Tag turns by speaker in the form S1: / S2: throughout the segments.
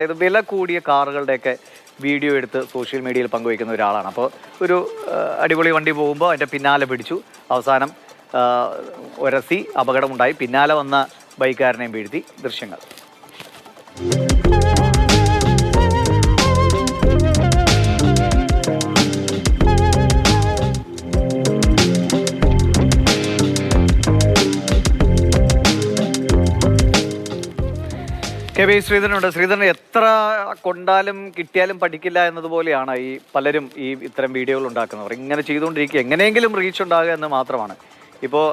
S1: ഇത് വില കൂടിയ കാറുകളുടെയൊക്കെ വീഡിയോ എടുത്ത് സോഷ്യൽ മീഡിയയിൽ പങ്കുവയ്ക്കുന്ന ഒരാളാണ്. അപ്പോൾ ഒരു അടിപൊളി വണ്ടി പോകുമ്പോൾ അതിൻ്റെ പിന്നാലെ പിടിച്ചു, അവസാനം ഒരസി അപകടമുണ്ടായി, പിന്നാലെ വന്ന ബൈക്കുകാരനെയും വീഴ്ത്തി. ദൃശ്യങ്ങൾ. K V ശ്രീധരനുണ്ട്. ശ്രീധരൻ, എത്ര കൊണ്ടാലും കിട്ടിയാലും പഠിക്കില്ല എന്നതുപോലെയാണ് ഈ പലരും ഇത്തരം വീഡിയോകൾ ഉണ്ടാക്കുന്നവർ. ഇങ്ങനെ ചെയ്തുകൊണ്ടിരിക്കുക, എങ്ങനെയെങ്കിലും റീച്ച് ഉണ്ടാകുക എന്ന് മാത്രമാണ്. ഇപ്പോൾ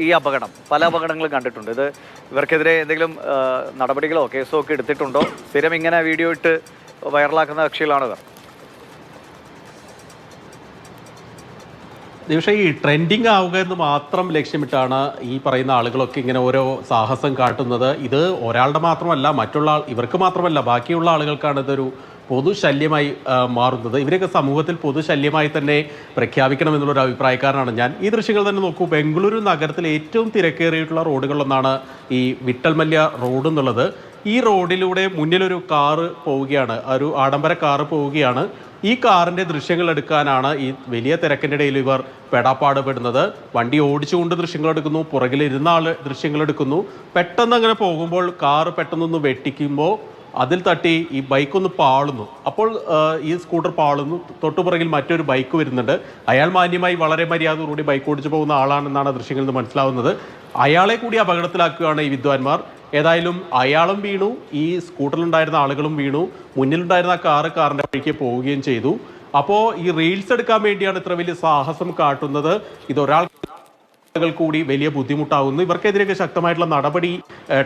S1: ഈ അപകടം, പല അപകടങ്ങളും കണ്ടിട്ടുണ്ട്. ഇത് ഇവർക്കെതിരെ എന്തെങ്കിലും നടപടികളോ കേസോ ഒക്കെ എടുത്തിട്ടുണ്ടോ? സ്ഥിരം ഇങ്ങനെ വീഡിയോ ഇട്ട് വൈറലാക്കുന്ന കക്ഷികളാണ് ഇവർ.
S2: പക്ഷേ ഈ ട്രെൻഡിങ് ആവുക എന്ന് മാത്രം ലക്ഷ്യമിട്ടാണ് ഈ പറയുന്ന ആളുകളൊക്കെ ഇങ്ങനെ ഓരോ സാഹസം കാട്ടുന്നത്. ഇത് ഒരാളുടെ മാത്രമല്ല, ഇവർക്ക് മാത്രമല്ല, ബാക്കിയുള്ള ആളുകൾക്കാണ് ഇതൊരു പൊതുശല്യമായി മാറുന്നത്. ഇവരൊക്കെ സമൂഹത്തിൽ പൊതുശല്യമായി തന്നെ പ്രഖ്യാപിക്കണം എന്നുള്ളൊരു അഭിപ്രായക്കാരനാണ് ഞാൻ. ഈ ദൃശ്യങ്ങൾ തന്നെ നോക്കൂ. ബംഗളൂരു നഗരത്തിലെ ഏറ്റവും തിരക്കേറിയിട്ടുള്ള റോഡുകളിലൊന്നാണ് ഈ വിട്ടൽമല്യ റോഡ് എന്നുള്ളത്. ഈ റോഡിലൂടെ മുന്നിലൊരു കാറ് പോവുകയാണ്, ഒരു ആഡംബര കാറ് പോവുകയാണ്. ഈ കാറിൻ്റെ ദൃശ്യങ്ങൾ എടുക്കാനാണ് ഈ വലിയ തിരക്കിൻ്റെ ഇടയിൽ ഇവർ പെടാപ്പാടുപെടുന്നത്. വണ്ടി ഓടിച്ചുകൊണ്ട് ദൃശ്യങ്ങൾ എടുക്കുന്നു, പുറകിലിരുന്ന ആൾ ദൃശ്യങ്ങൾ എടുക്കുന്നു. പെട്ടെന്ന് അങ്ങനെ പോകുമ്പോൾ കാറ് പെട്ടെന്നൊന്ന് വെട്ടിക്കുമ്പോൾ അതിൽ തട്ടി ഈ ബൈക്കൊന്ന് പാളുന്നു. അപ്പോൾ ഈ സ്കൂട്ടർ പാളുന്നു. തൊട്ടുപുറകിൽ മറ്റൊരു ബൈക്ക് വരുന്നുണ്ട്. അയാൾ മാന്യമായി വളരെ മര്യാദയോടുകൂടി ബൈക്ക് ഓടിച്ചു പോകുന്ന ആളാണെന്നാണ് ദൃശ്യങ്ങളിൽ നിന്ന് മനസ്സിലാവുന്നത്. അയാളെ കൂടി അപകടത്തിലാക്കുകയാണ് ഈ വിദ്വാൻമാർ. ഏതായാലും അയാളും വീണു, ഈ സ്കൂട്ടറിലുണ്ടായിരുന്ന ആളുകളും വീണു, മുന്നിലുണ്ടായിരുന്ന കാറിൻ്റെ വഴിക്ക് പോവുകയും ചെയ്തു. അപ്പോൾ ഈ റീൽസ് എടുക്കാൻ വേണ്ടിയാണ് ഇത്ര വലിയ സാഹസം കാട്ടുന്നത്. ഇതൊരാൾ കൂടി വലിയ ബുദ്ധിമുട്ടാകുന്നു. ഇവർക്കെതിരെയൊക്കെ ശക്തമായിട്ടുള്ള നടപടി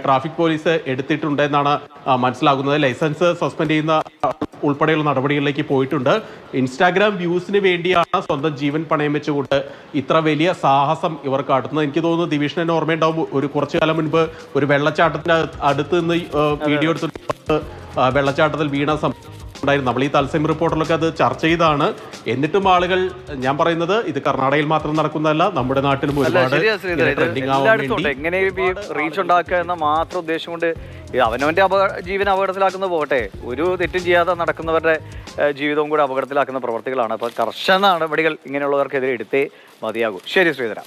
S2: ട്രാഫിക് പോലീസ് എടുത്തിട്ടുണ്ടെന്നാണ് മനസ്സിലാകുന്നത്. ലൈസൻസ് സസ്പെൻഡ് ചെയ്യുന്ന ഉൾപ്പെടെയുള്ള നടപടികളിലേക്ക് പോയിട്ടുണ്ട്. ഇൻസ്റ്റാഗ്രാം വ്യൂസിന് വേണ്ടിയാണ് സ്വന്തം ജീവൻ പണയം വെച്ചുകൊണ്ട് ഇത്ര വലിയ സാഹസം ഇവർ കാട്ടുന്നത്. എനിക്ക് തോന്നുന്നു ദിവിഷന് തന്നെ ഓർമ്മയുണ്ടാവും, ഒരു കുറച്ചു കാലം മുൻപ് ഒരു വെള്ളച്ചാട്ടത്തിന്റെ അടുത്ത് നിന്ന് വീഡിയോ എടുത്തിട്ട് വെള്ളച്ചാട്ടത്തിൽ വീണ ഉണ്ടായിരുന്നു. നമ്മൾ ഈ തത്സമയ റിപ്പോർട്ടിലൊക്കെ അത് ചർച്ച ചെയ്താണ്. എന്നിട്ടും ആളുകൾ, ഞാൻ പറയുന്നത് ഇത് കർണാടകയിൽ മാത്രം നടക്കുന്നതല്ല, നമ്മുടെ നാട്ടിലും ഒരുപാട്
S1: എങ്ങനെ റീച്ച് ഉണ്ടാക്കുക എന്ന മാത്രം ഉദ്ദേശം കൊണ്ട് അവനവന്റെ ജീവൻ അപകടത്തിലാക്കുന്ന പോകട്ടെ, ഒരു തെറ്റും ചെയ്യാതെ നടക്കുന്നവരുടെ ജീവിതവും കൂടെ അപകടത്തിലാക്കുന്ന പ്രവർത്തികളാണ്. അപ്പോൾ കർശന നടപടികൾ ഇങ്ങനെയുള്ളവർക്കെതിരെ എടുത്തേ മതിയാകൂ. ശരി ശ്രീധര.